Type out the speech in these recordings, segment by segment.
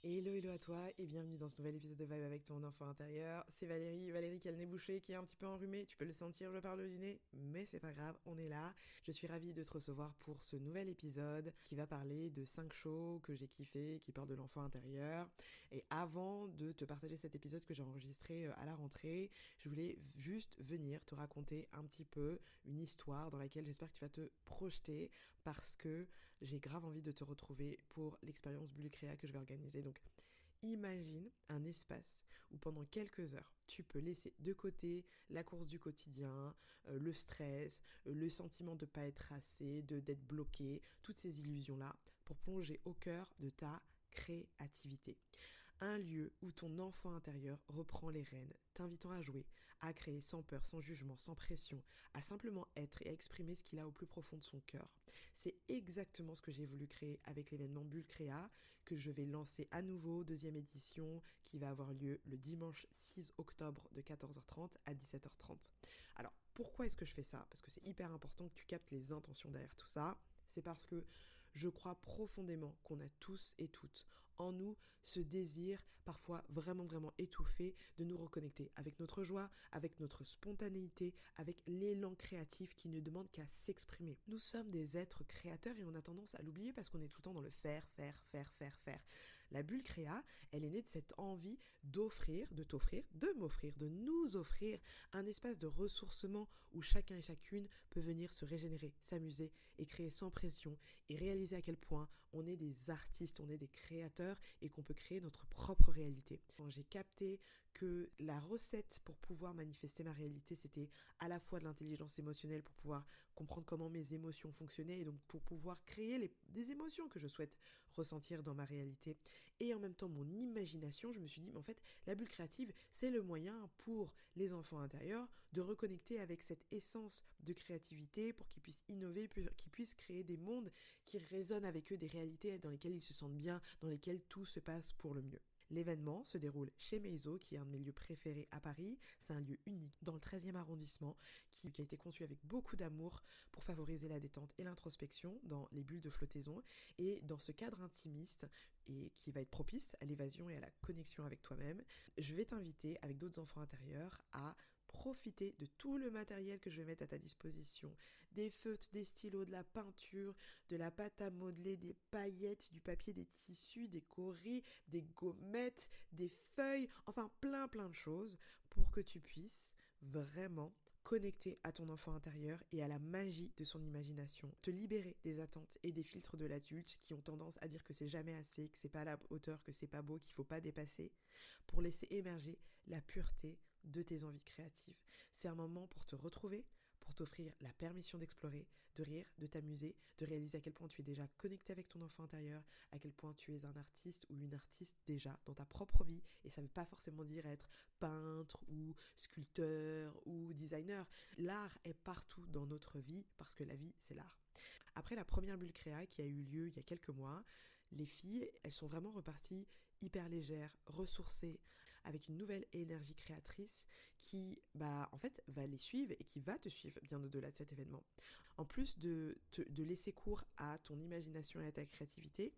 Hello à toi et bienvenue dans ce nouvel épisode de Vibe avec ton enfant intérieur. C'est Valérie qui a le nez bouché, qui est un petit peu enrhumée, tu peux le sentir, je parle du nez, mais c'est pas grave, on est là. Je suis ravie de te recevoir pour ce nouvel épisode qui va parler de 5 shows que j'ai kiffé, qui parlent de l'enfant intérieur. Et avant de te partager cet épisode que j'ai enregistré à la rentrée, je voulais juste venir te raconter un petit peu une histoire dans laquelle j'espère que tu vas te projeter parce que j'ai grave envie de te retrouver pour l'expérience Bulle Créa que je vais organiser. Donc, imagine un espace où pendant quelques heures, tu peux laisser de côté la course du quotidien, le stress, le sentiment de ne pas être assez, d'être bloqué, toutes ces illusions-là, pour plonger au cœur de ta créativité. Un lieu où ton enfant intérieur reprend les rênes, t'invitant à jouer, à créer sans peur, sans jugement, sans pression, à simplement être et à exprimer ce qu'il a au plus profond de son cœur. C'est exactement ce que j'ai voulu créer avec l'événement Bulle Créa, que je vais lancer à nouveau, deuxième édition, qui va avoir lieu le dimanche 6 octobre de 14h30 à 17h30. Alors, pourquoi est-ce que je fais ça? Parce que c'est hyper important que tu captes les intentions derrière tout ça. C'est parce que je crois profondément qu'on a tous et toutes en nous ce désir parfois vraiment étouffé de nous reconnecter avec notre joie, avec notre spontanéité, avec l'élan créatif qui ne demande qu'à s'exprimer. Nous sommes des êtres créateurs et on a tendance à l'oublier parce qu'on est tout le temps dans le faire. La bulle créa, elle est née de cette envie d'offrir, de t'offrir, de m'offrir, de nous offrir un espace de ressourcement où chacun et chacune peut venir se régénérer, s'amuser et créer sans pression et réaliser à quel point on est des artistes, on est des créateurs et qu'on peut créer notre propre réalité. Quand j'ai capté que la recette pour pouvoir manifester ma réalité, c'était à la fois de l'intelligence émotionnelle pour pouvoir comprendre comment mes émotions fonctionnaient et donc pour pouvoir créer des émotions que je souhaite ressentir dans ma réalité et en même temps mon imagination, je me suis dit mais en fait la bulle créative c'est le moyen pour les enfants intérieurs de reconnecter avec cette essence de créativité pour qu'ils puissent innover, qu'ils puissent créer des mondes qui résonnent avec eux, des réalités dans lesquelles ils se sentent bien, dans lesquelles tout se passe pour le mieux. L'événement se déroule chez Meizo, qui est un de mes lieux préférés à Paris. C'est un lieu unique dans le 13e arrondissement qui a été conçu avec beaucoup d'amour pour favoriser la détente et l'introspection dans les bulles de flottaison et dans ce cadre intimiste et qui va être propice à l'évasion et à la connexion avec toi-même. Je vais t'inviter avec d'autres enfants intérieurs à profiter de tout le matériel que je vais mettre à ta disposition. Des feutres, des stylos, de la peinture, de la pâte à modeler, des paillettes, du papier, des tissus, des coris, des gommettes, des feuilles, enfin plein de choses pour que tu puisses vraiment connecter à ton enfant intérieur et à la magie de son imagination, te libérer des attentes et des filtres de l'adulte qui ont tendance à dire que c'est jamais assez, que c'est pas à la hauteur, que c'est pas beau, qu'il faut pas dépasser, pour laisser émerger la pureté de tes envies créatives. C'est un moment pour te retrouver, pour t'offrir la permission d'explorer, de rire, de t'amuser, de réaliser à quel point tu es déjà connecté avec ton enfant intérieur, à quel point tu es un artiste ou une artiste déjà dans ta propre vie. Et ça ne veut pas forcément dire être peintre ou sculpteur ou designer. L'art est partout dans notre vie parce que la vie, c'est l'art. Après la première bulle créa qui a eu lieu il y a quelques mois, les filles, elles sont vraiment reparties hyper légères, ressourcées, avec une nouvelle énergie créatrice qui, en fait, va les suivre et qui va te suivre bien au-delà de cet événement. En plus de laisser cours à ton imagination et à ta créativité,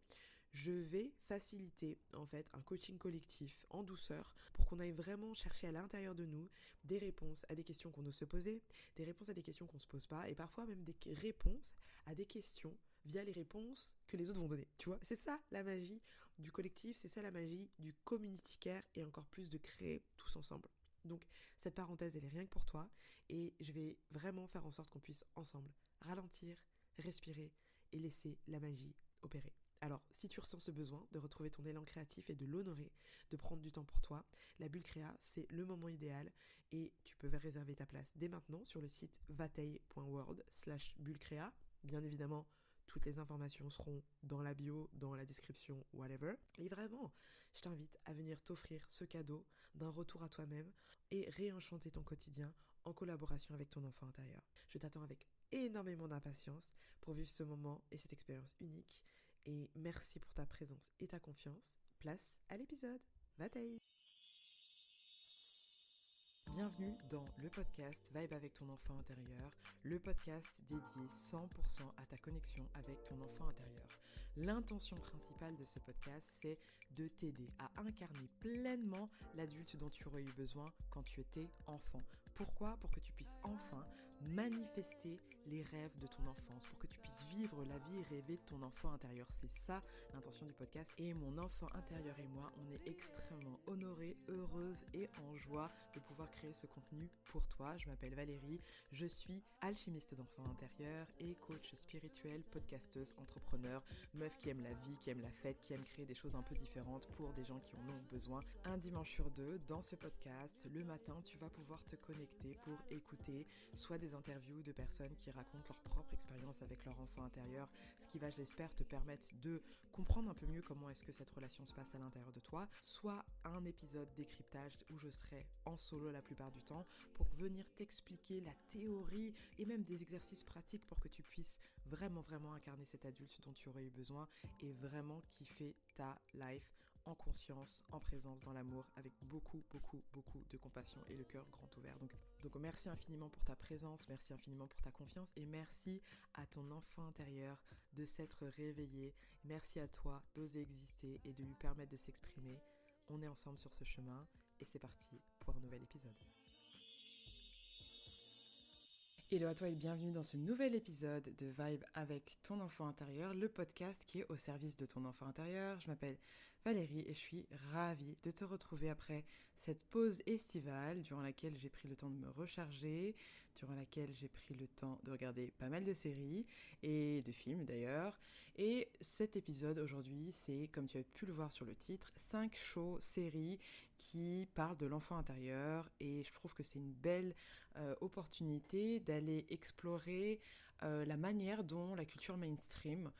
je vais faciliter en fait un coaching collectif en douceur pour qu'on aille vraiment chercher à l'intérieur de nous des réponses à des questions qu'on ose se poser, des réponses à des questions qu'on ne se pose pas et parfois même des réponses à des questions via les réponses que les autres vont donner. Tu vois, c'est ça la magie du collectif, c'est ça la magie du community care et encore plus de créer tous ensemble. Donc cette parenthèse, elle est rien que pour toi et je vais vraiment faire en sorte qu'on puisse ensemble ralentir, respirer et laisser la magie opérer. Alors, si tu ressens ce besoin de retrouver ton élan créatif et de l'honorer, de prendre du temps pour toi, la bulle créa, c'est le moment idéal et tu peux réserver ta place dès maintenant sur le site vateille.world/bullecrea. Bien évidemment, toutes les informations seront dans la bio, dans la description, whatever. Et vraiment, je t'invite à venir t'offrir ce cadeau d'un retour à toi-même et réenchanter ton quotidien en collaboration avec ton enfant intérieur. Je t'attends avec énormément d'impatience pour vivre ce moment et cette expérience unique. Et merci pour ta présence et ta confiance. Place à l'épisode. Bataille! Bienvenue dans le podcast Vibe avec ton enfant intérieur, le podcast dédié 100% à ta connexion avec ton enfant intérieur. L'intention principale de ce podcast, c'est de t'aider à incarner pleinement l'adulte dont tu aurais eu besoin quand tu étais enfant. Pourquoi ? Pour que tu puisses enfin manifester les rêves de ton enfance, pour que tu puisses vivre la vie rêvée de ton enfant intérieur. C'est ça l'intention du podcast. Et mon enfant intérieur et moi, on est extrêmement honorés, heureuses et en joie de pouvoir créer ce contenu pour toi. Je m'appelle Valérie, je suis alchimiste d'enfant intérieur et coach spirituel, podcasteuse, entrepreneur, meuf qui aime la vie, qui aime la fête, qui aime créer des choses un peu différentes pour des gens qui en ont besoin. Un dimanche sur deux, dans ce podcast, le matin, tu vas pouvoir te connecter pour écouter soit des interviews de personnes qui racontent leur propre expérience avec leur enfant intérieur, ce qui va, je l'espère, te permettre de comprendre un peu mieux comment est-ce que cette relation se passe à l'intérieur de toi, soit un épisode décryptage où je serai en solo la plupart du temps pour venir t'expliquer la théorie et même des exercices pratiques pour que tu puisses vraiment incarner cet adulte dont tu aurais eu besoin et vraiment kiffer ta life en conscience, en présence, dans l'amour, avec beaucoup de compassion et le cœur grand ouvert. Donc merci infiniment pour ta présence, merci infiniment pour ta confiance et merci à ton enfant intérieur de s'être réveillé. Merci à toi d'oser exister et de lui permettre de s'exprimer. On est ensemble sur ce chemin et c'est parti pour un nouvel épisode. Hello à toi et bienvenue dans ce nouvel épisode de Vibe avec ton enfant intérieur, le podcast qui est au service de ton enfant intérieur. Je m'appelle Valérie et je suis ravie de te retrouver après cette pause estivale durant laquelle j'ai pris le temps de me recharger, durant laquelle j'ai pris le temps de regarder pas mal de séries et de films d'ailleurs. Et cet épisode aujourd'hui, c'est, comme tu as pu le voir sur le titre, 5 shows, séries qui parlent de l'enfant intérieur et je trouve que c'est une belle opportunité d'aller explorer la manière dont la culture mainstream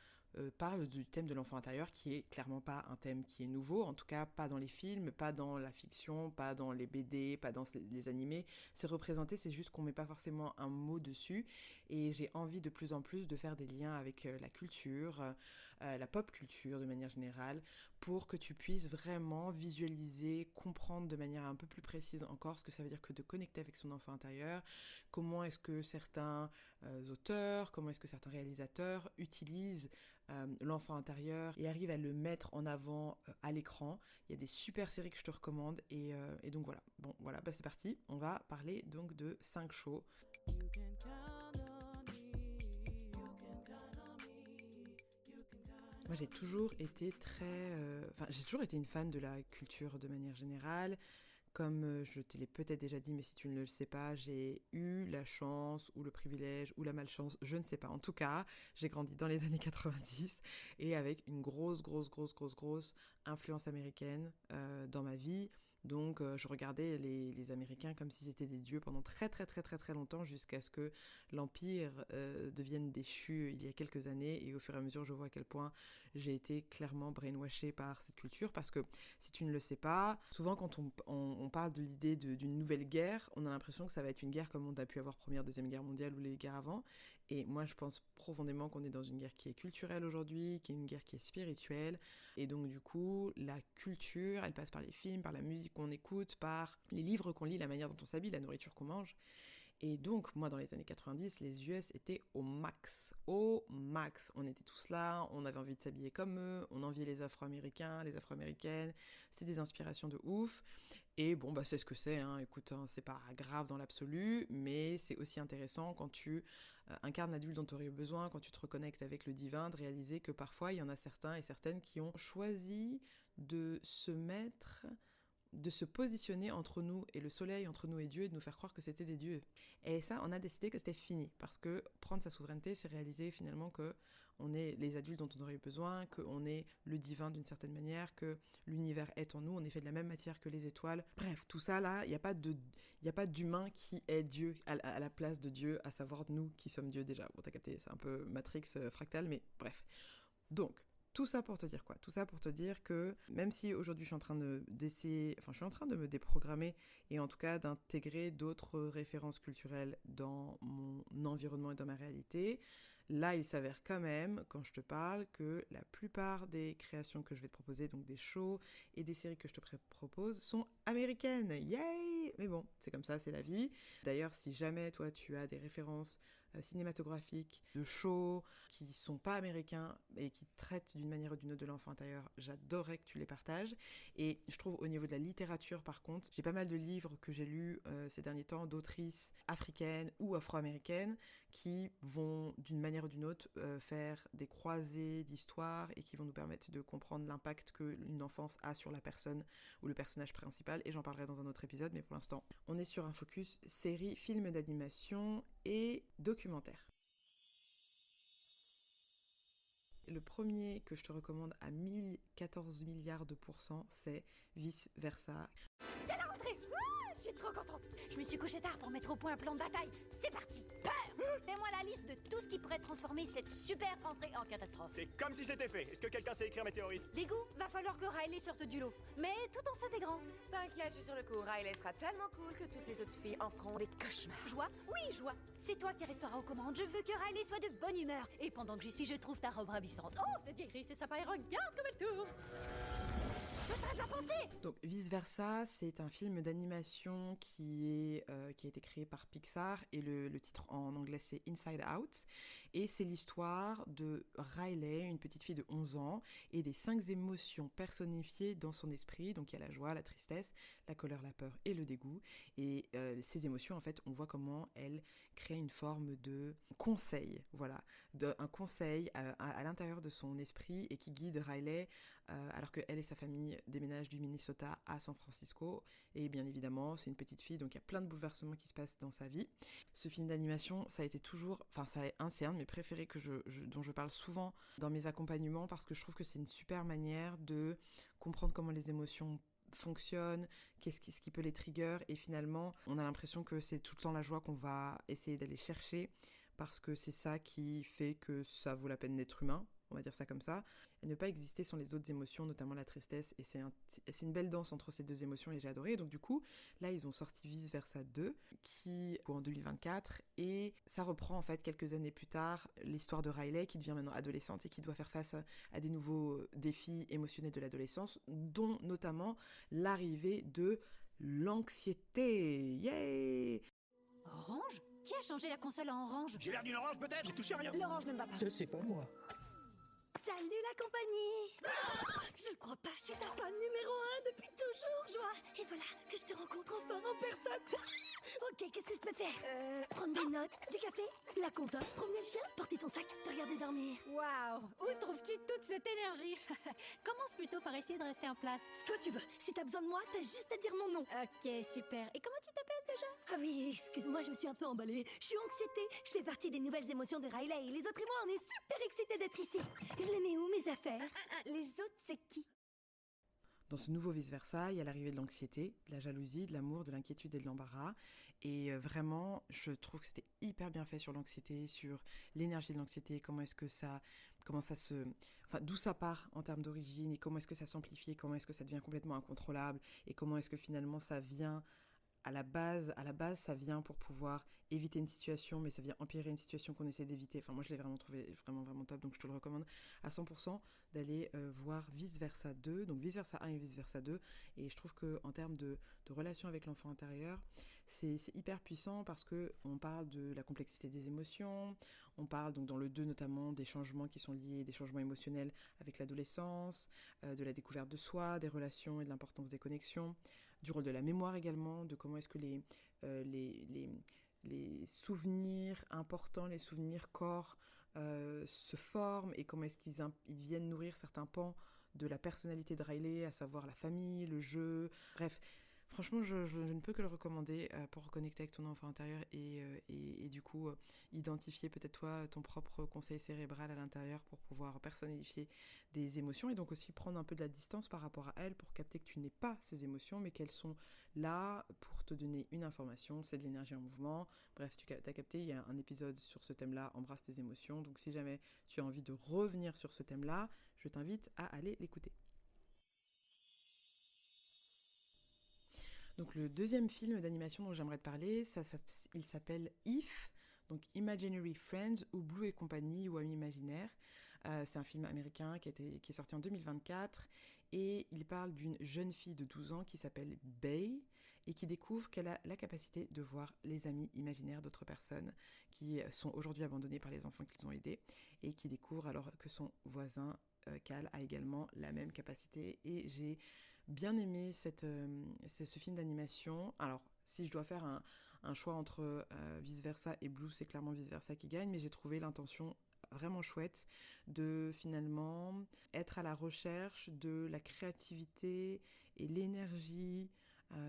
parle du thème de l'enfant intérieur, qui est clairement pas un thème qui est nouveau, en tout cas pas dans les films, pas dans la fiction, pas dans les BD, pas dans les animés. C'est représenté, c'est juste qu'on met pas forcément un mot dessus. Et j'ai envie de plus en plus de faire des liens avec la culture, la pop culture de manière générale, pour que tu puisses vraiment visualiser, comprendre de manière un peu plus précise encore ce que ça veut dire que de connecter avec son enfant intérieur, comment est-ce que certains auteurs, comment est-ce que certains réalisateurs utilisent l'enfant intérieur et arrivent à le mettre en avant à l'écran. Il y a des super séries que je te recommande et donc voilà. Bon voilà, c'est parti. On va parler donc de 5 shows. Moi, j'ai toujours été j'ai toujours été une fan de la culture de manière générale. Comme je te l'ai peut-être déjà dit, mais si tu ne le sais pas, j'ai eu la chance ou le privilège ou la malchance, je ne sais pas. En tout cas, j'ai grandi dans les années 90 et avec une grosse influence américaine dans ma vie. Donc je regardais les Américains comme si c'était des dieux pendant très longtemps jusqu'à ce que l'Empire devienne déchu il y a quelques années et au fur et à mesure je vois à quel point j'ai été clairement brainwashée par cette culture parce que si tu ne le sais pas, souvent quand on parle de l'idée d'une nouvelle guerre, on a l'impression que ça va être une guerre comme on a pu avoir Première, Deuxième Guerre mondiale ou les guerres avant et moi je pense profondément qu'on est dans une guerre qui est culturelle aujourd'hui, qui est une guerre qui est spirituelle et donc du coup la culture elle passe par les films, par la musique qu'on écoute, par les livres qu'on lit, la manière dont on s'habille, la nourriture qu'on mange. Et donc, moi, dans les années 90, les US étaient au max. Au max. On était tous là, on avait envie de s'habiller comme eux, on enviait les Afro-Américains, les Afro-Américaines. C'était des inspirations de ouf. Et bon, c'est ce que c'est, hein. Écoute, hein, c'est pas grave dans l'absolu, mais c'est aussi intéressant quand tu incarnes l'adulte dont tu aurais besoin, quand tu te reconnectes avec le divin, de réaliser que parfois, il y en a certains et certaines qui ont choisi de se positionner entre nous et le soleil, entre nous et Dieu, et de nous faire croire que c'était des dieux. Et ça, on a décidé que c'était fini, parce que prendre sa souveraineté, c'est réaliser finalement que on est les adultes dont on aurait besoin, qu'on est le divin d'une certaine manière, que l'univers est en nous, on est fait de la même matière que les étoiles. Bref, tout ça là, il n'y a pas d'humain qui est Dieu à la place de Dieu, à savoir nous qui sommes Dieu déjà. Bon, t'as capté, c'est un peu Matrix fractal, mais bref. Donc, tout ça pour te dire quoi ? Tout ça pour te dire que même si aujourd'hui je suis en train de me déprogrammer et en tout cas d'intégrer d'autres références culturelles dans mon environnement et dans ma réalité, là il s'avère quand même, quand je te parle, que la plupart des créations que je vais te proposer, donc des shows et des séries que je te propose, sont américaines. Yay ! Mais bon, c'est comme ça, c'est la vie. D'ailleurs, si jamais toi tu as des références cinématographiques, de shows qui sont pas américains et qui traitent d'une manière ou d'une autre de l'enfant intérieur, j'adorerais que tu les partages. Et je trouve au niveau de la littérature, par contre, j'ai pas mal de livres que j'ai lus ces derniers temps d'autrices africaines ou afro-américaines qui vont d'une manière ou d'une autre faire des croisées d'histoires et qui vont nous permettre de comprendre l'impact qu'une enfance a sur la personne ou le personnage principal, et j'en parlerai dans un autre épisode, mais pour l'instant on est sur un focus série, film d'animation et documentaire. Le premier que je te recommande à 1014 milliards de pourcents, c'est Vice Versa. C'est la rentrée. Je suis trop contente. Je me suis couchée tard pour mettre au point un plan de bataille. C'est parti. Peur. Fais-moi la liste de tout ce qui pourrait transformer cette super rentrée en catastrophe. C'est comme si c'était fait. Est-ce que quelqu'un sait écrire météorite? Dégoût, va falloir que Riley sorte du lot. Mais tout en s'intégrant. T'inquiète, je suis sur le coup. Riley sera tellement cool que toutes les autres filles en feront des cauchemars. Joie? Oui, joie. C'est toi qui resteras aux commandes. Je veux que Riley soit de bonne humeur. Et pendant que j'y suis, je trouve ta robe ravissante. Oh, cette vieille c'est sympa et regarde comme elle tourne. Donc Vice Versa, c'est un film d'animation qui a été créé par Pixar et le titre en anglais c'est Inside Out, et c'est l'histoire de Riley, une petite fille de 11 ans, et des 5 émotions personnifiées dans son esprit. Donc il y a la joie, la tristesse, la colère, la peur et le dégoût, et ces émotions en fait on voit comment elles créent une forme de conseil, voilà, un conseil à l'intérieur de son esprit et qui guide Riley alors qu'elle et sa famille déménagent du Minnesota à San Francisco. Et bien évidemment, c'est une petite fille, donc il y a plein de bouleversements qui se passent dans sa vie. Ce film d'animation, ça a été toujours... Enfin, c'est un de mes préférés dont je parle souvent dans mes accompagnements, parce que je trouve que c'est une super manière de comprendre comment les émotions fonctionnent, ce qui peut les trigger, et finalement, on a l'impression que c'est tout le temps la joie qu'on va essayer d'aller chercher, parce que c'est ça qui fait que ça vaut la peine d'être humain, on va dire ça comme ça, et ne pas exister sans les autres émotions, notamment la tristesse, et c'est une belle danse entre ces deux émotions, et j'ai adoré. Et donc du coup, là ils ont sorti Vice Versa 2, qui en 2024, et ça reprend en fait quelques années plus tard l'histoire de Riley, qui devient maintenant adolescente et qui doit faire face à des nouveaux défis émotionnels de l'adolescence, dont notamment l'arrivée de l'anxiété. Yay! Orange? Qui a changé la console en orange? J'ai l'air d'une orange peut-être? J'ai touché à rien. L'orange ne me va pas. Ça, c'est pas moi. Salut la compagnie! Je le crois pas, je suis ta fan numéro 1 depuis toujours, Joie! Et voilà, que je te rencontre enfin en personne! Ok, qu'est-ce que je peux faire? Prendre des notes, du café, la compta, promener le chien, porter ton sac, te regarder dormir. Waouh! Où trouves-tu toute cette énergie? Commence plutôt par essayer de rester en place. Ce que tu veux, si t'as besoin de moi, t'as juste à dire mon nom. Ok, super. Et comment tu t'appelles déjà? Ah oui, excuse-moi, je me suis un peu emballée. Je suis anxiété, je fais partie des nouvelles émotions de Riley, et les autres et moi, on est super excités d'être ici. Je les mets où, mes affaires? Les autres, c'est qui? Dans ce nouveau vice-versa, il y a l'arrivée de l'anxiété, de la jalousie, de l'amour, de l'inquiétude et de l'embarras. Et vraiment, je trouve que c'était hyper bien fait sur l'anxiété, sur l'énergie de l'anxiété, d'où ça part en termes d'origine, et comment est-ce que ça s'amplifie, comment est-ce que ça devient complètement incontrôlable, et comment est-ce que finalement ça vient à la base, ça vient pour pouvoir éviter une situation, mais ça vient empirer une situation qu'on essaie d'éviter. Enfin, moi, je l'ai vraiment trouvé vraiment top, donc je te le recommande à 100% d'aller voir Vice Versa 2, donc Vice Versa 1 et Vice Versa 2, et je trouve qu'en termes de relation avec l'enfant intérieur, c'est hyper puissant, parce qu'on parle de la complexité des émotions, on parle donc dans le 2 notamment des changements qui sont liés, des changements émotionnels avec l'adolescence, de la découverte de soi, des relations et de l'importance des connexions, du rôle de la mémoire également, de comment est-ce que les souvenirs importants, les souvenirs corps se forment, et comment est-ce qu'ils viennent nourrir certains pans de la personnalité de Riley, à savoir la famille, le jeu, bref. Franchement, je ne peux que le recommander pour reconnecter avec ton enfant intérieur et du coup identifier peut-être toi ton propre conseil cérébral à l'intérieur pour pouvoir personnifier des émotions, et donc aussi prendre un peu de la distance par rapport à elles pour capter que tu n'es pas ces émotions, mais qu'elles sont là pour te donner une information, c'est de l'énergie en mouvement. Bref, tu as capté, il y a un épisode sur ce thème-là, embrasse tes émotions, donc si jamais tu as envie de revenir sur ce thème-là, je t'invite à aller l'écouter. Donc le deuxième film d'animation dont j'aimerais te parler, il s'appelle If, donc Imaginary Friends, ou Blue et compagnie, ou Amis imaginaires. C'est un film américain qui est sorti en 2024, et il parle d'une jeune fille de 12 ans qui s'appelle Bay, et qui découvre qu'elle a la capacité de voir les amis imaginaires d'autres personnes qui sont aujourd'hui abandonnées par les enfants qu'ils ont aidés, et qui découvre alors que son voisin Cal a également la même capacité. Et j'ai bien aimé ce film d'animation. Alors, si je dois faire un choix entre Vice Versa et Blue, c'est clairement Vice Versa qui gagne, mais j'ai trouvé l'intention vraiment chouette de finalement être à la recherche de la créativité et l'énergie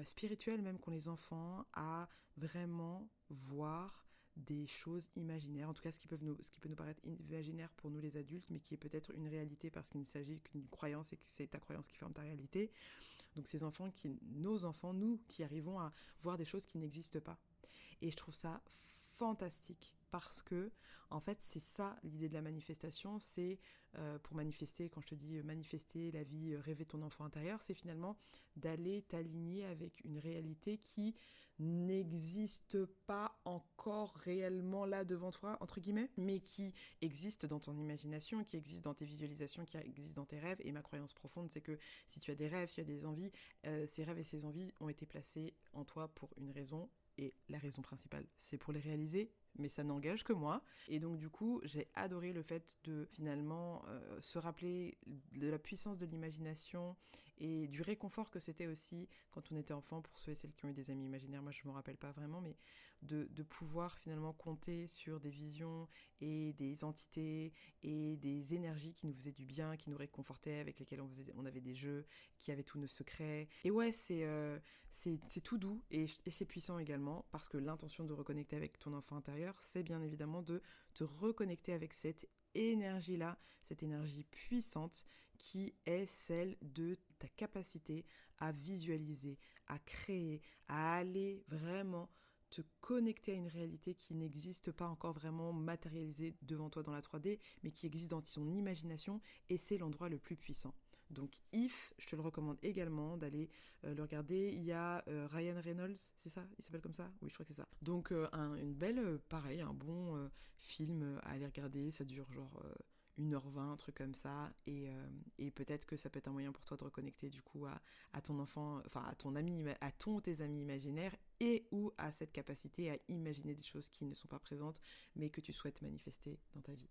spirituelle même qu'ont les enfants à vraiment voir des choses imaginaires, en tout cas ce qui peut nous paraître imaginaire pour nous les adultes, mais qui est peut-être une réalité parce qu'il ne s'agit qu'une croyance et que c'est ta croyance qui forme ta réalité. Donc nos enfants, nous, qui arrivons à voir des choses qui n'existent pas. Et je trouve ça fantastique parce que, en fait, c'est ça l'idée de la manifestation, c'est pour manifester, quand je te dis manifester la vie, rêver ton enfant intérieur, c'est finalement d'aller t'aligner avec une réalité qui n'existe pas encore réellement là devant toi, entre guillemets, mais qui existe dans ton imagination, qui existe dans tes visualisations, qui existe dans tes rêves. Et ma croyance profonde, c'est que si tu as des rêves, si tu as des envies, ces rêves et ces envies ont été placés en toi pour une raison. Et la raison principale, c'est pour les réaliser, mais ça n'engage que moi. Et donc du coup, j'ai adoré le fait de finalement se rappeler de la puissance de l'imagination et du réconfort que c'était aussi quand on était enfant, pour ceux et celles qui ont eu des amis imaginaires. Moi, je ne me rappelle pas vraiment, mais de pouvoir finalement compter sur des visions et des entités et des énergies qui nous faisaient du bien, qui nous réconfortaient, avec lesquelles on avait des jeux, qui avaient tous nos secrets. Et ouais, c'est tout doux et c'est puissant également, parce que l'intention de reconnecter avec ton enfant intérieur, c'est bien évidemment de te reconnecter avec cette énergie-là, cette énergie puissante qui est celle de ta capacité à visualiser, à créer, à aller vraiment te connecter à une réalité qui n'existe pas encore vraiment matérialisée devant toi dans la 3D, mais qui existe dans ton imagination, et c'est l'endroit le plus puissant. Donc If, je te le recommande également d'aller le regarder. Il y a Ryan Reynolds, c'est ça? Il s'appelle comme ça? Oui, je crois que c'est ça. Donc une belle, pareil, un bon film à aller regarder. Ça dure genre 1h20, un truc comme ça. Et peut-être que ça peut être un moyen pour toi de reconnecter du coup à ton enfant, enfin à ton ami, tes amis imaginaires, et ou à cette capacité à imaginer des choses qui ne sont pas présentes, mais que tu souhaites manifester dans ta vie.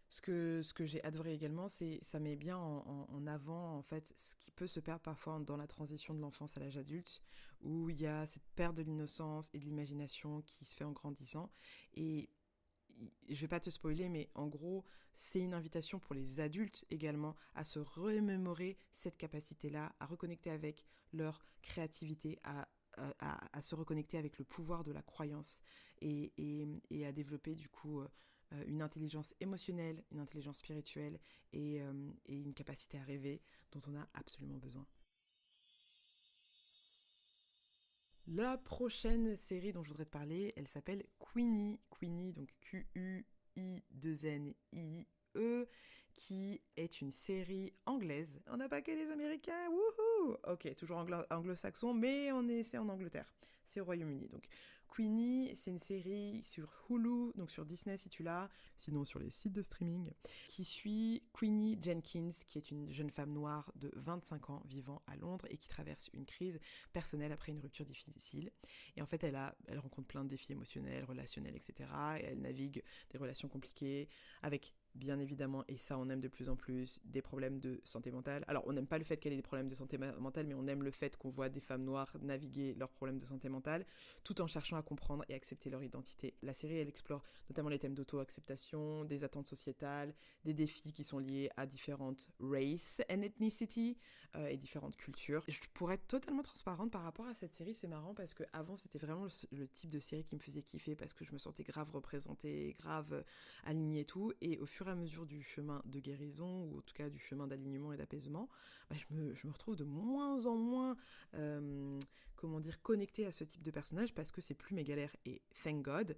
Ce que j'ai adoré également, c'est ça met bien en avant en fait ce qui peut se perdre parfois dans la transition de l'enfance à l'âge adulte, où il y a cette perte de l'innocence et de l'imagination qui se fait en grandissant. Et je vais pas te spoiler, mais en gros, c'est une invitation pour les adultes également à se remémorer cette capacité-là, à reconnecter avec leur créativité, à se reconnecter avec le pouvoir de la croyance, et à développer du coup une intelligence émotionnelle, une intelligence spirituelle et une capacité à rêver dont on a absolument besoin. La prochaine série dont je voudrais te parler, elle s'appelle Queenie. Queenie, donc Q-U-I-2-N-I-E, qui est une série anglaise. On n'a pas que des Américains, wouhou! Ok, toujours anglo-saxon, mais c'est en Angleterre. C'est au Royaume-Uni, donc. Queenie, c'est une série sur Hulu, donc sur Disney si tu l'as, sinon sur les sites de streaming, qui suit Queenie Jenkins, qui est une jeune femme noire de 25 ans vivant à Londres et qui traverse une crise personnelle après une rupture difficile. Et en fait, elle rencontre plein de défis émotionnels, relationnels, etc. Et elle navigue des relations compliquées avec, bien évidemment, et ça on aime de plus en plus, des problèmes de santé mentale. Alors on n'aime pas le fait qu'elle ait des problèmes de santé mentale, mais on aime le fait qu'on voit des femmes noires naviguer leurs problèmes de santé mentale, tout en cherchant à comprendre et accepter leur identité. La série, elle explore notamment les thèmes d'auto-acceptation, des attentes sociétales, des défis qui sont liés à différentes races and ethnicity et différentes cultures. Je pourrais être totalement transparente par rapport à cette série, c'est marrant parce que avant c'était vraiment le type de série qui me faisait kiffer parce que je me sentais grave représentée, grave alignée et tout, et au fur et à mesure du chemin de guérison, ou en tout cas du chemin d'alignement et d'apaisement, je me retrouve de moins en moins connectée à ce type de personnage parce que c'est plus mes galères, et thank God.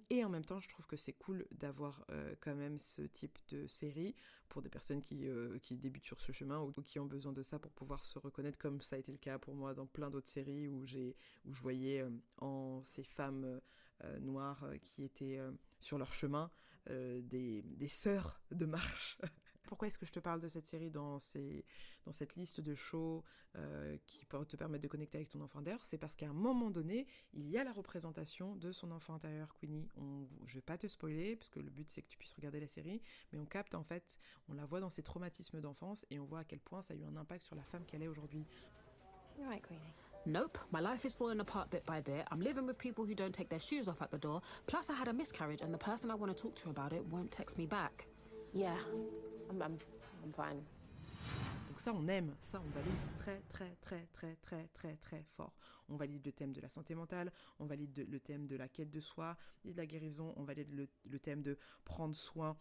Et en même temps, je trouve que c'est cool d'avoir quand même ce type de série pour des personnes qui débutent sur ce chemin ou qui ont besoin de ça pour pouvoir se reconnaître, comme ça a été le cas pour moi dans plein d'autres séries où je voyais en ces femmes noires qui étaient sur leur chemin des sœurs de marche Pourquoi est-ce que je te parle de cette série dans cette liste de shows qui peuvent te permettre de connecter avec ton enfant intérieur? C'est parce qu'à un moment donné, il y a la représentation de son enfant intérieur, Queenie. Je vais pas te spoiler, parce que le but c'est que tu puisses regarder la série, mais on capte en fait, on la voit dans ses traumatismes d'enfance et on voit à quel point ça a eu un impact sur la femme qu'elle est aujourd'hui. You're right, Queenie. Nope, my life is falling apart bit by bit. I'm living with people who don't take their shoes off at the door. Plus, I had a miscarriage, and the person I want to talk to about it won't text me back. Yeah, I'm fine. Donc ça, on aime, ça, on valide très, très, très, très, très, très, très fort. On valide le thème de la santé mentale, on valide le thème de la quête de soi et de la guérison, on valide le thème de prendre soin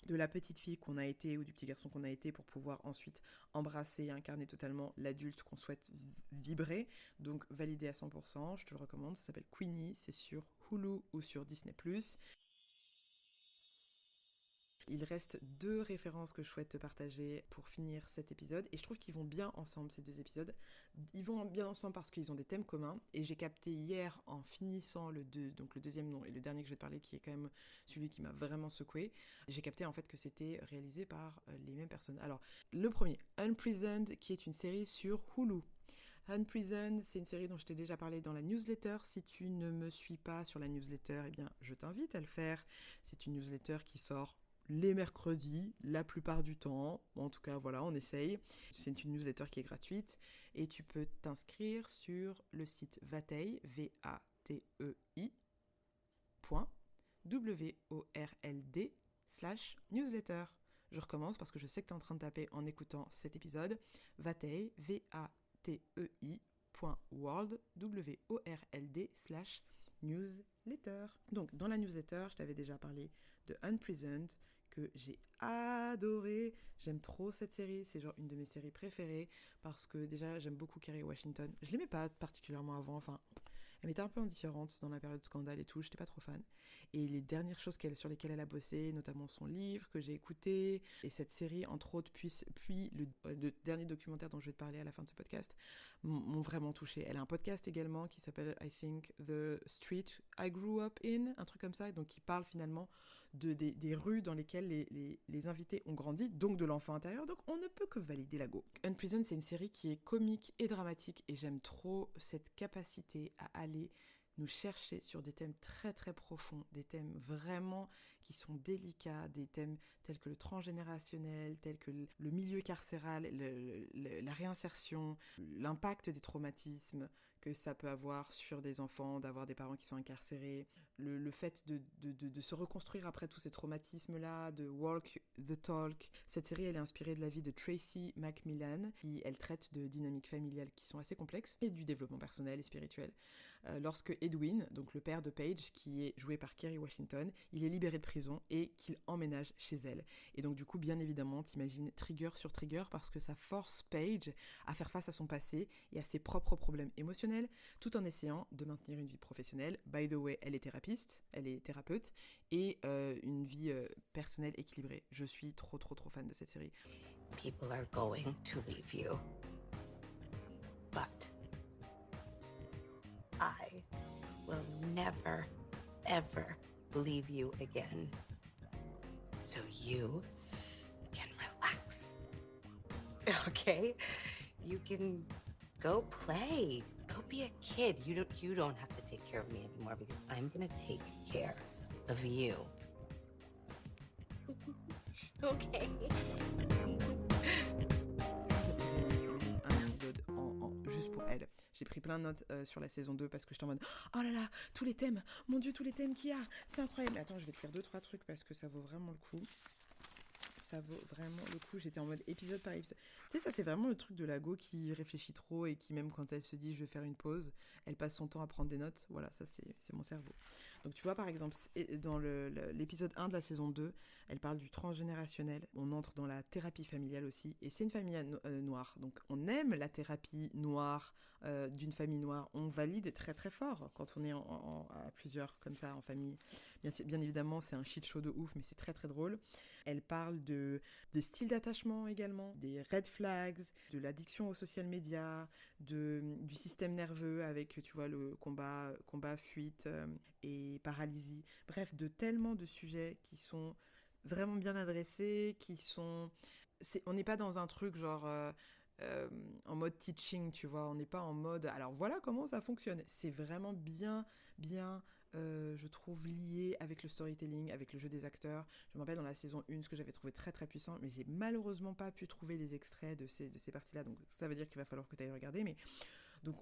de la petite fille qu'on a été ou du petit garçon qu'on a été pour pouvoir ensuite embrasser et incarner totalement l'adulte qu'on souhaite vibrer. Donc validé à 100%, je te le recommande, ça s'appelle Queenie, c'est sur Hulu ou sur Disney+. Il reste 2 références que je souhaite te partager pour finir cet épisode et je trouve qu'ils vont bien ensemble ces 2 épisodes. Ils vont bien ensemble parce qu'ils ont des thèmes communs et j'ai capté hier en finissant donc le deuxième nom et le dernier que je vais te parler qui est quand même celui qui m'a vraiment secoué, j'ai capté en fait que c'était réalisé par les mêmes personnes. Alors le premier, Unprisoned, qui est une série sur Hulu. Unprisoned, c'est une série dont je t'ai déjà parlé dans la newsletter. Si tu ne me suis pas sur la newsletter, eh bien je t'invite à le faire. C'est une newsletter qui sort les mercredis, la plupart du temps. En tout cas, voilà, on essaye. C'est une newsletter qui est gratuite et tu peux t'inscrire sur le site Vatei, VATEI.world/newsletter. Je recommence parce que je sais que tu es en train de taper en écoutant cet épisode. Vatei, VATEI.world/newsletter. Donc, dans la newsletter, je t'avais déjà parlé de Unprisoned, que j'ai adoré. J'aime trop cette série, c'est genre une de mes séries préférées parce que déjà j'aime beaucoup Kerry Washington. Je l'aimais pas particulièrement avant, enfin elle m'était un peu indifférente dans la période scandale et tout, j'étais pas trop fan. Et les dernières choses sur lesquelles elle a bossé, notamment son livre que j'ai écouté, et cette série entre autres, puis le dernier documentaire dont je vais te parler à la fin de ce podcast, m'ont vraiment touchée. Elle a un podcast également qui s'appelle I think The Street I Grew Up In, un truc comme ça, donc qui parle finalement des rues dans lesquelles les invités ont grandi, donc de l'enfant intérieur, donc on ne peut que valider la go. Unprisoned, c'est une série qui est comique et dramatique, et j'aime trop cette capacité à aller nous chercher sur des thèmes très très profonds, des thèmes vraiment qui sont délicats, des thèmes tels que le transgénérationnel, tels que le milieu carcéral, la réinsertion, l'impact des traumatismes que ça peut avoir sur des enfants, d'avoir des parents qui sont incarcérés, le fait de se reconstruire après tous ces traumatismes-là, de walk the talk. Cette série, elle est inspirée de la vie de Tracy McMillan, qui elle traite de dynamiques familiales qui sont assez complexes et du développement personnel et spirituel. Lorsque Edwin, donc le père de Paige, qui est joué par Kerry Washington, il est libéré de prison et qu'il emménage chez elle. Et donc du coup, bien évidemment, t'imagines trigger sur trigger parce que ça force Paige à faire face à son passé et à ses propres problèmes émotionnels, tout en essayant de maintenir une vie professionnelle. By the way, elle est thérapeute et une vie personnelle équilibrée. Je suis trop fan de cette série. People are going to leave you. But I will never, ever leave you again. So you can relax. Okay? You can go play. Go be a kid. You don't have to take care of me anymore because I'm gonna take care of you. Okay. Cette série mérite un épisode juste pour elle. J'ai pris plein de notes sur la saison 2 parce que j'étais en mode oh là là, tous les thèmes, mon dieu, tous les thèmes qu'il y a, c'est incroyable. Mais attends, je vais te faire 2-3 trucs parce que ça vaut vraiment le coup. Ça vaut vraiment le coup, j'étais en mode épisode par épisode. Tu sais, ça c'est vraiment le truc de la go qui réfléchit trop et qui même quand elle se dit je vais faire une pause, elle passe son temps à prendre des notes. Voilà, ça c'est mon cerveau. Donc tu vois par exemple, dans l'épisode 1 de la saison 2, elle parle du transgénérationnel. On entre dans la thérapie familiale aussi, et c'est une famille noire. Donc on aime la thérapie noire d'une famille noire. On valide très très fort quand on est à plusieurs comme ça en famille. Bien évidemment, c'est un shit show de ouf, mais c'est très très drôle. Elle parle des styles d'attachement également, des red flags, de l'addiction aux social media, du système nerveux avec, tu vois, le combat, fuite et paralysie. Bref, de tellement de sujets qui sont vraiment bien adressés, on n'est pas dans un truc genre en mode teaching, tu vois, on n'est pas en mode alors voilà comment ça fonctionne. C'est vraiment bien je trouve lié avec le storytelling, avec le jeu des acteurs. Je me rappelle dans la saison 1 ce que j'avais trouvé très très puissant, mais j'ai malheureusement pas pu trouver les extraits de ces parties-là, donc ça veut dire qu'il va falloir que tu ailles regarder, mais donc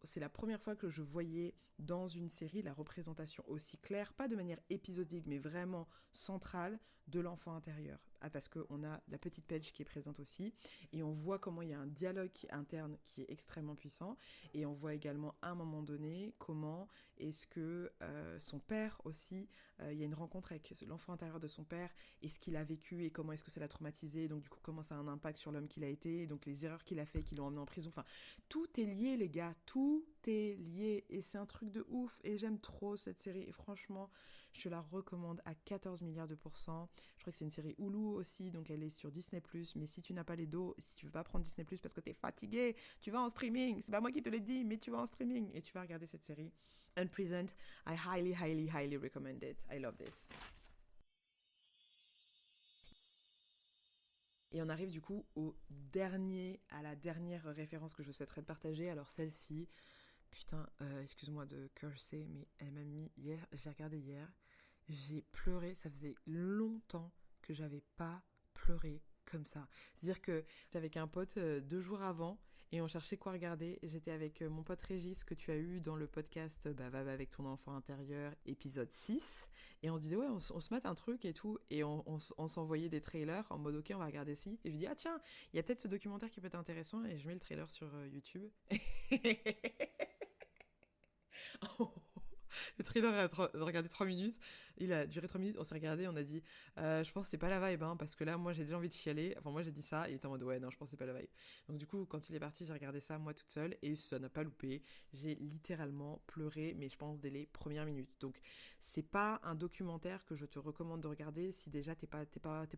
c'est la première fois que je voyais dans une série la représentation aussi claire, pas de manière épisodique, mais vraiment centrale de l'enfant intérieur. Ah, parce qu'on a la petite Paige qui est présente aussi, et on voit comment il y a un dialogue interne qui est extrêmement puissant, et on voit également à un moment donné comment est-ce que son père aussi, il y a une rencontre avec l'enfant intérieur de son père, et ce qu'il a vécu, et comment est-ce que ça l'a traumatisé, donc du coup comment ça a un impact sur l'homme qu'il a été, et donc les erreurs qu'il a fait, qui l'ont emmené en prison, enfin tout est lié les gars, tout est lié, et c'est un truc de ouf, et j'aime trop cette série, et franchement je la recommande à 14 milliards de pourcents. Je crois que c'est une série Hulu aussi, donc elle est sur Disney+, mais si tu n'as pas les dos, si tu veux pas prendre Disney+, parce que t'es fatigué, tu vas en streaming, c'est pas moi qui te l'ai dit, mais tu vas en streaming, et tu vas regarder cette série. Unprisoned, I highly recommend it, I love this. Et on arrive du coup à la dernière référence que je souhaiterais te partager, alors celle-ci, putain, excuse-moi de curser, mais elle m'a mis hier, j'ai regardé hier, j'ai pleuré, ça faisait longtemps que j'avais pas pleuré comme ça. C'est-à-dire que j'étais avec un pote 2 jours avant, et on cherchait quoi regarder. J'étais avec mon pote Régis, que tu as eu dans le podcast Va avec ton enfant intérieur, épisode 6, et on se disait ouais, on se mate un truc et tout, et on s'envoyait des trailers en mode ok, on va regarder ci, et je dis ah tiens, il y a peut-être ce documentaire qui peut être intéressant, et je mets le trailer sur YouTube. Le trailer a regardé 3 minutes, il a duré 3 minutes, on s'est regardé, on a dit je pense que c'est pas la vibe, hein, parce que là moi j'ai déjà envie de chialer, enfin moi j'ai dit ça, il était en mode ouais non je pense que c'est pas la vibe. Donc du coup quand il est parti j'ai regardé ça moi toute seule, et ça n'a pas loupé, j'ai littéralement pleuré, mais je pense dès les premières minutes. Donc c'est pas un documentaire que je te recommande de regarder si déjà t'es pas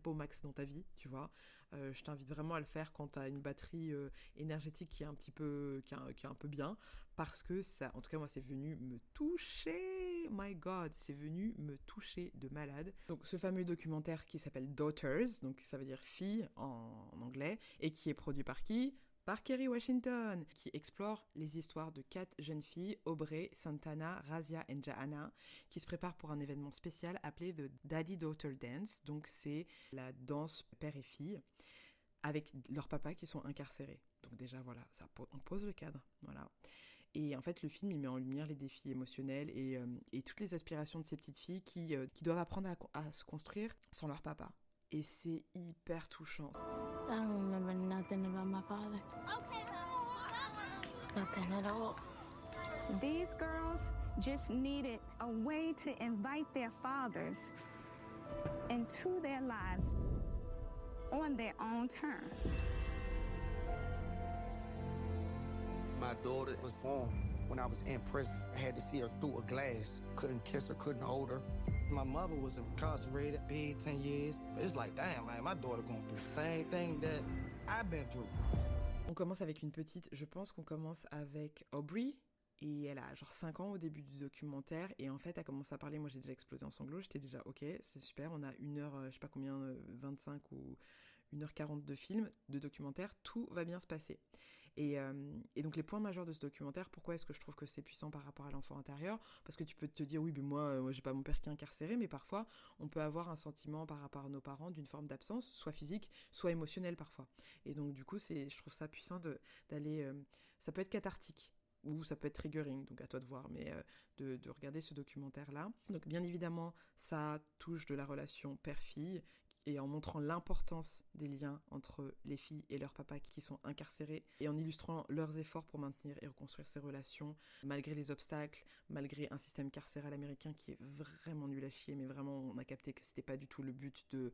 au max dans ta vie, tu vois. Je t'invite vraiment à le faire quand t'as une batterie énergétique qui est un petit peu qui est un peu bien, parce que ça, en tout cas moi c'est venu me toucher, my god, c'est venu me toucher de malade. Donc ce fameux documentaire qui s'appelle Daughters, donc ça veut dire fille en anglais, et qui est produit par qui ? Par Kerry Washington, qui explore les histoires de 4 jeunes filles, Aubrey, Santana, Razia et Jahana, qui se préparent pour un événement spécial appelé The Daddy-Daughter Dance, donc c'est la danse père et fille, avec leurs papas qui sont incarcérés. Donc déjà voilà, on pose le cadre, voilà. Et en fait, le film, il met en lumière les défis émotionnels et toutes les aspirations de ces petites filles qui doivent apprendre à se construire sans leur papa. Et c'est hyper touchant. I don't remember nothing about my father. Nothing at all. These girls just needed a way to invite their fathers into their lives on their own terms. My daughter was born when I was in prison. I had to see her through a glass. Couldn't kiss her, couldn't hold her. My mother was incarcerated, paid 10 years. It's like, damn, man, my daughter going through the same thing that I've been through. On commence avec une petite, je pense qu'on commence avec Aubrey, et elle a genre 5 ans au début du documentaire, et en fait elle commence à parler, moi j'ai déjà explosé en sanglots, j'étais déjà ok, c'est super, on a 1h, je sais pas combien, 25 ou 1h40 de film, de documentaire, tout va bien se passer. Et donc les points majeurs de ce documentaire, pourquoi est-ce que je trouve que c'est puissant par rapport à l'enfant intérieur ? Parce que tu peux te dire oui, mais moi j'ai pas mon père qui est incarcéré, mais parfois on peut avoir un sentiment par rapport à nos parents d'une forme d'absence, soit physique, soit émotionnelle parfois. Et donc du coup je trouve ça puissant d'aller, ça peut être cathartique, ou ça peut être triggering, donc à toi de voir, mais de regarder ce documentaire-là. Donc bien évidemment, ça touche de la relation père-fille, et en montrant l'importance des liens entre les filles et leurs papas qui sont incarcérés, et en illustrant leurs efforts pour maintenir et reconstruire ces relations, malgré les obstacles, malgré un système carcéral américain qui est vraiment nul à chier, mais vraiment on a capté que c'était pas du tout le but de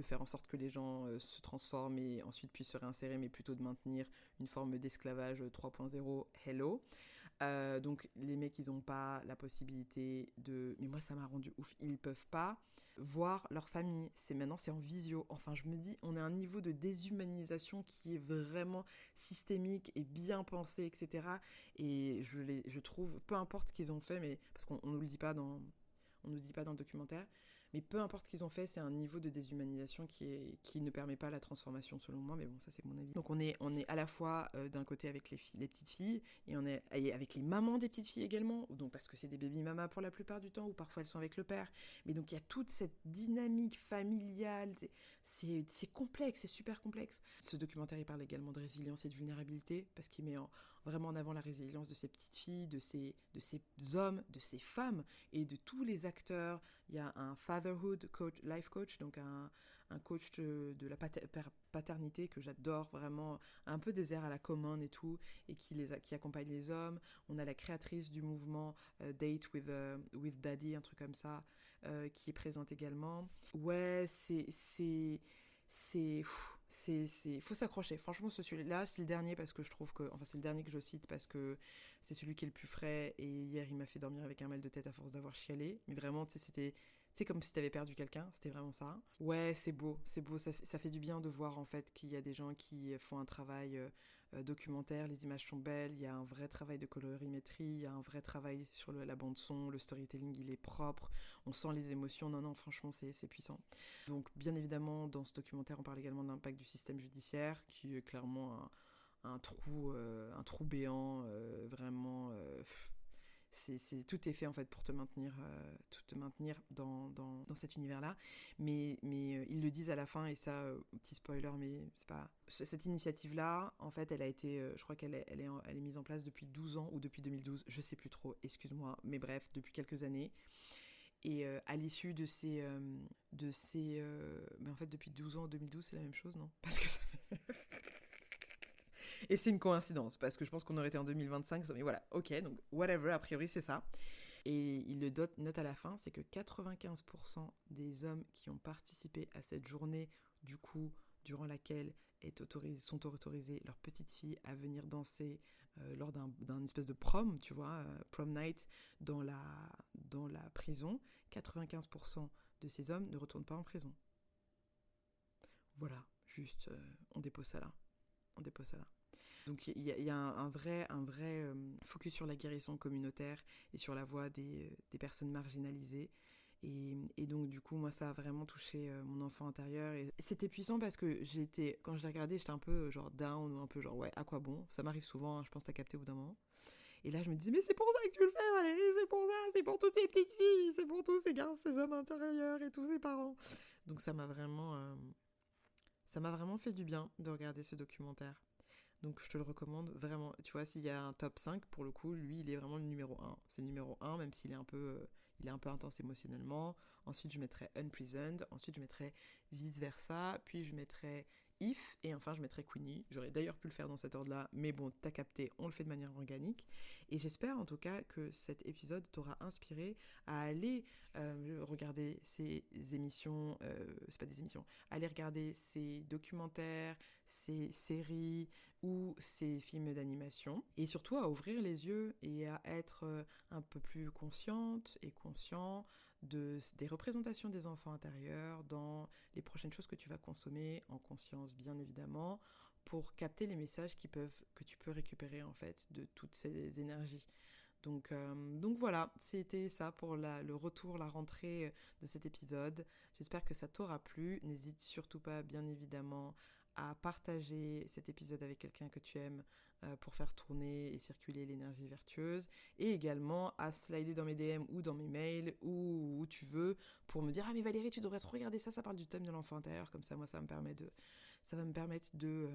faire en sorte que les gens se transforment et ensuite puissent se réinsérer, mais plutôt de maintenir une forme d'esclavage 3.0, hello. Donc les mecs ils ont pas la possibilité de, mais moi ça m'a rendu ouf, ils peuvent pas voir leur famille, maintenant c'est en visio, enfin je me dis on a un niveau de déshumanisation qui est vraiment systémique et bien pensé, etc. Et je trouve, peu importe ce qu'ils ont fait, mais parce qu'on nous le dit pas dans le documentaire, Mais peu importe ce qu'ils ont fait, c'est un niveau de déshumanisation qui ne permet pas la transformation selon moi, mais bon, ça c'est mon avis. Donc on est à la fois d'un côté avec les petites filles, et avec les mamans des petites filles également, donc parce que c'est des baby mamas pour la plupart du temps, ou parfois elles sont avec le père. Mais donc il y a toute cette dynamique familiale, c'est complexe, c'est super complexe. Ce documentaire, il parle également de résilience et de vulnérabilité, parce qu'il met vraiment en avant la résilience de ces petites filles, de ces hommes, de ces femmes, et de tous les acteurs. Il y a un fatherhood coach, life coach, donc un coach de la paternité que j'adore vraiment, un peu des airs à la Common et tout, et qui accompagne les hommes. On a la créatrice du mouvement Date with Daddy, un truc comme ça, qui est présente également. Ouais, faut s'accrocher. Franchement, celui-là, c'est le dernier parce que je trouve que, enfin, c'est le dernier que je cite parce que c'est celui qui est le plus frais, et hier, il m'a fait dormir avec un mal de tête à force d'avoir chialé. Mais vraiment, tu sais, c'était comme si t'avais perdu quelqu'un, c'était vraiment ça. Ouais, c'est beau, ça fait du bien de voir en fait qu'il y a des gens qui font un travail documentaire, les images sont belles, il y a un vrai travail de colorimétrie, il y a un vrai travail sur la bande son, le storytelling il est propre, on sent les émotions, non franchement c'est puissant. Donc bien évidemment dans ce documentaire on parle également de l'impact du système judiciaire qui est clairement un trou béant, vraiment... tout est fait en fait pour te maintenir dans cet univers-là, mais ils le disent à la fin, et ça, petit spoiler, mais c'est pas... Cette initiative-là, en fait, elle a été, je crois qu'elle est mise en place depuis 12 ans ou depuis 2012, je sais plus trop, excuse-moi, mais bref, depuis quelques années. Et à l'issue de ces... mais en fait, depuis 12 ans ou 2012, c'est la même chose, non ? Parce que ça fait... Et c'est une coïncidence, parce que je pense qu'on aurait été en 2025, mais voilà, ok, donc whatever, a priori c'est ça. Et il le note à la fin, c'est que 95% des hommes qui ont participé à cette journée, du coup, durant laquelle sont autorisées leurs petites filles à venir danser lors d'un espèce de prom, tu vois, prom night dans la prison, 95% de ces hommes ne retournent pas en prison. Voilà, juste, on dépose ça là. Donc il y a un vrai focus sur la guérison communautaire et sur la voix des personnes marginalisées. Et donc du coup moi ça a vraiment touché mon enfant intérieur, et c'était puissant parce que quand je l'ai regardé, j'étais un peu genre down, ou un peu genre ouais, à quoi bon, ça m'arrive souvent, hein, je pense que t'as capté au bout d'un moment. Et là je me disais mais c'est pour ça que tu le fais Valérie, c'est pour ça, c'est pour toutes les petites filles, c'est pour tous ces gars, ces hommes intérieurs et tous ces parents. Donc ça m'a vraiment fait du bien de regarder ce documentaire. Donc je te le recommande vraiment. Tu vois, s'il y a un top 5, pour le coup, lui, il est vraiment le numéro 1. C'est le numéro 1, même s'il est un peu intense émotionnellement. Ensuite, je mettrai Unprisoned. Ensuite, je mettrai Vice Versa. Puis, je mettrai If. Et enfin, je mettrai Queenie. J'aurais d'ailleurs pu le faire dans cet ordre-là. Mais bon, t'as capté, on le fait de manière organique. Et j'espère en tout cas que cet épisode t'aura inspiré à aller regarder ces émissions. C'est pas des émissions. Aller regarder ces documentaires, ces séries ou ces films d'animation, et surtout à ouvrir les yeux et à être un peu plus consciente et conscient des représentations des enfants intérieurs dans les prochaines choses que tu vas consommer, en conscience bien évidemment, pour capter les messages que tu peux récupérer en fait de toutes ces énergies. Donc voilà, c'était ça pour le retour, la rentrée de cet épisode. J'espère que ça t'aura plu. N'hésite surtout pas, bien évidemment, à partager cet épisode avec quelqu'un que tu aimes pour faire tourner et circuler l'énergie vertueuse, et également à slider dans mes DM ou dans mes mails ou où tu veux pour me dire « Ah mais Valérie, tu devrais trop regarder ça parle du thème de l'enfant intérieur », comme ça moi ça va me permettre de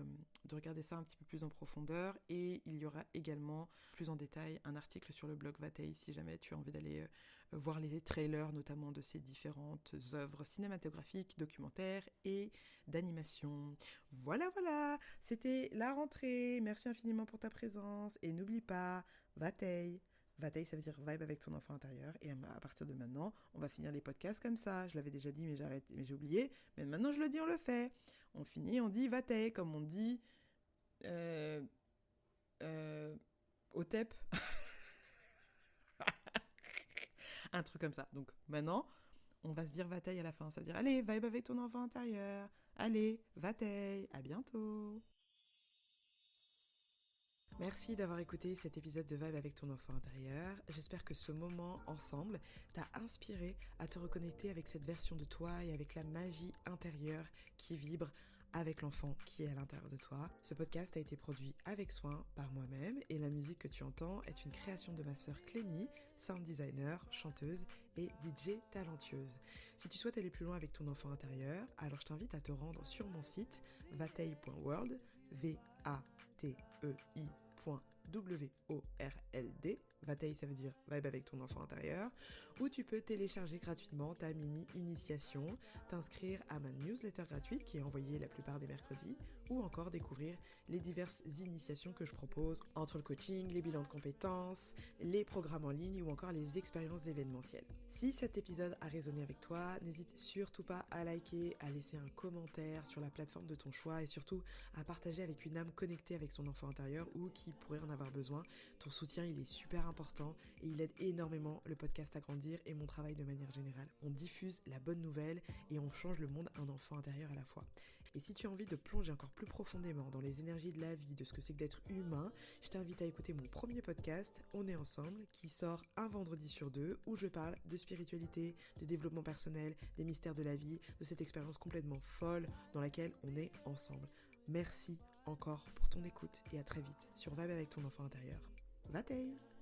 regarder ça un petit peu plus en profondeur. Et il y aura également plus en détail un article sur le blog Vatei si jamais tu as envie d'aller voir les trailers notamment de ces différentes œuvres cinématographiques, documentaires et d'animation. Voilà, c'était la rentrée. Merci infiniment pour ta présence et n'oublie pas, Vatei. Vatei, ça veut dire vibe avec ton enfant intérieur. Et à partir de maintenant, on va finir les podcasts comme ça. Je l'avais déjà dit, mais j'ai oublié. Mais maintenant, je le dis, on le fait. On finit, on dit Vatei, comme on dit Otep. Un truc comme ça. Donc maintenant, on va se dire Vatei à la fin. Ça veut dire, allez, vibe avec ton enfant intérieur. Allez, Vatei, à bientôt. Merci d'avoir écouté cet épisode de Vibe avec ton enfant intérieur. J'espère que ce moment ensemble t'a inspiré à te reconnecter avec cette version de toi et avec la magie intérieure qui vibre avec l'enfant qui est à l'intérieur de toi. Ce podcast a été produit avec soin par moi-même et la musique que tu entends est une création de ma sœur Clémy, sound designer, chanteuse et DJ talentueuse. Si tu souhaites aller plus loin avec ton enfant intérieur, alors je t'invite à te rendre sur mon site vatei.world, vatei.world, Vatei ça veut dire vibe avec ton enfant intérieur, où tu peux télécharger gratuitement ta mini-initiation, t'inscrire à ma newsletter gratuite qui est envoyée la plupart des mercredis, ou encore découvrir les diverses initiations que je propose entre le coaching, les bilans de compétences, les programmes en ligne ou encore les expériences événementielles. Si cet épisode a résonné avec toi, n'hésite surtout pas à liker, à laisser un commentaire sur la plateforme de ton choix et surtout à partager avec une âme connectée avec son enfant intérieur ou qui pourrait en avoir besoin. Ton soutien, il est super important et il aide énormément le podcast à grandir et mon travail de manière générale. On diffuse la bonne nouvelle et on change le monde un enfant intérieur à la fois. Et si tu as envie de plonger encore plus profondément dans les énergies de la vie, de ce que c'est que d'être humain, je t'invite à écouter mon premier podcast, On est ensemble, qui sort un vendredi sur 2, où je parle de spiritualité, de développement personnel, des mystères de la vie, de cette expérience complètement folle dans laquelle on est ensemble. Merci encore pour ton écoute et à très vite sur Vibe avec ton enfant intérieur. Vatei!